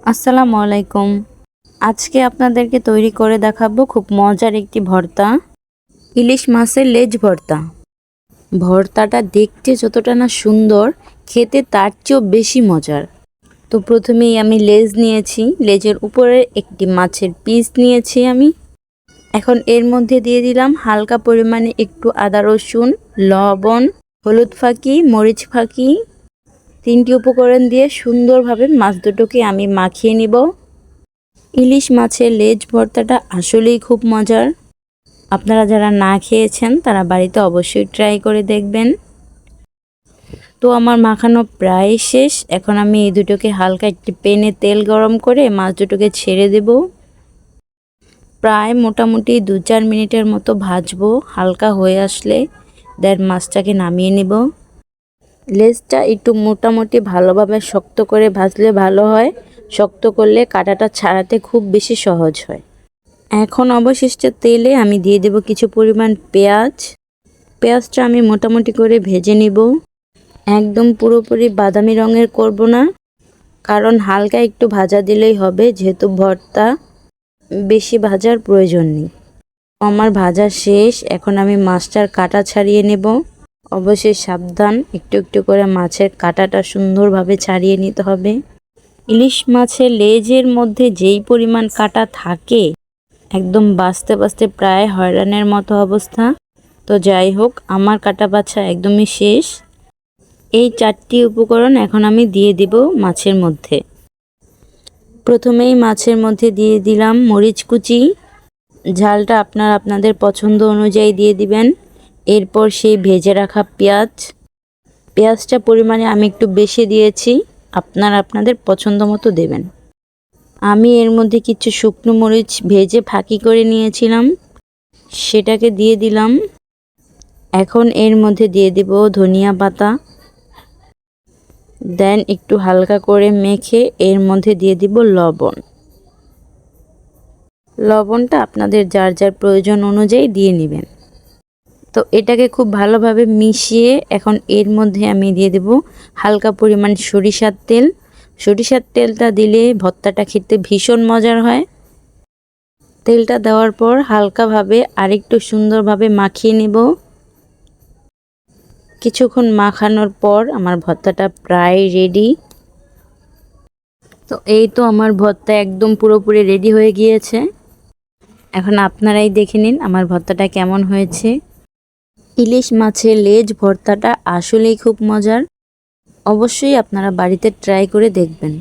আসসালামু আলাইকুম। আজকে আপনাদেরকে তৈরি করে দেখাবো খুব মজার একটি ভর্তা, ইলিশ মাছের লেজ ভর্তা। ভর্তাটা দেখতে যতটা না সুন্দর, খেতে তার চেয়েও বেশি মজার। তো প্রথমেই আমি লেজ নিয়েছি, লেজের উপরে একটি মাছের পিস নিয়েছি আমি। এখন এর মধ্যে দিয়ে দিলাম হালকা পরিমাণে একটু আদা রসুন, লবণ, হলুদ ফাঁকি, মরিচ ফাঁকি। 3টি উপকরণ দিয়ে সুন্দরভাবে মাছ দুটোকে আমি মাখিয়ে নিব। ইলিশ মাছের লেজ ভর্তাটা আসলেই খুব মজার। আপনারা যারা না খেয়েছেন তারা বাড়িতে অবশ্যই ট্রাই করে দেখবেন। তো আমার মাখানো প্রায় শেষ। এখন আমি এই দুটোকে হালকা একটি প্যানে তেল গরম করে মাছ দুটোকে ছেড়ে দেব। প্রায় মোটামুটি 2-4 মিনিটের মতো ভাজবো। হালকা হয়ে আসলে দেন মাছটাকে নামিয়ে নেব। লেজটা একটু মোটামুটি ভালোভাবে শক্ত করে ভাজলে ভালো হয়। শক্ত করলে কাঁটাটা ছাড়াতে খুব বেশি সহজ হয়। এখন অবশিষ্ট তেলে আমি দিয়ে দেব কিছু পরিমাণ পেঁয়াজ। পেঁয়াজটা আমি মোটামুটি করে ভেজে নিব। একদম পুরোপুরি বাদামি রঙের করব না, কারণ হালকা একটু ভাজা দিলেই হবে, যেহেতু ভর্তা বেশি ভাজার প্রয়োজন নেই। আমার ভাজা শেষ। এখন আমি মাছটার কাঁটা ছাড়িয়ে নেব। অবশ্যই সাবধান, একটু একটু করে মাছের কাঁটাটা সুন্দরভাবে ছাড়িয়ে নিতে হবে। ইলিশ মাছের লেজের মধ্যে যেই পরিমাণ কাঁটা থাকে, একদম বাছতে বাছতে প্রায় হয়রানের মতো অবস্থা। তো যাই হোক, আমার কাটা বাছা একদমই শেষ। এই 4টি উপকরণ এখন আমি দিয়ে দিব মাছের মধ্যে। প্রথমেই মাছের মধ্যে দিয়ে দিলাম মরিচ কুচি। ঝালটা আপনাদের পছন্দ অনুযায়ী দিয়ে দিবেন। এরপর সেই ভেজে রাখা পেঁয়াজটা পরিমাণে আমি একটু বেশি দিয়েছি, আপনাদের পছন্দ মতো দেবেন। আমি এর মধ্যে কিছু শুকনো মরিচ ভেজে ফাঁকি করে নিয়েছিলাম, সেটাকে দিয়ে দিলাম। এখন এর মধ্যে দিয়ে দেব ধনিয়া পাতা। দেন একটু হালকা করে মেখে এর মধ্যে দিয়ে দিব লবণ। লবণটা আপনাদের যার যার প্রয়োজন অনুযায়ী দিয়ে নেবেন। তো এটাকে খুব ভালোভাবে মিশিয়ে এখন এর মধ্যে আমি দিয়ে দেব হালকা পরিমাণ সরিষার তেল। সরিষার তেলটা দিলে ভর্তাটা খেতে ভীষণ মজার হয়। তেলটা দেওয়ার পর হালকাভাবে আরেকটু সুন্দরভাবে মাখিয়ে নেব। কিছুক্ষণ মাখানোর পর আমার ভর্তাটা প্রায় রেডি। তো এই তো আমার ভর্তা একদম পুরোপুরি রেডি হয়ে গিয়েছে। এখন আপনারাই দেখে নিন আমার ভর্তাটা কেমন হয়েছে। ইলিশ মাছের লেজ ভর্তাটা আসলেই খুব মজার। অবশ্যই আপনারা বাড়িতে ট্রাই করে দেখবেন।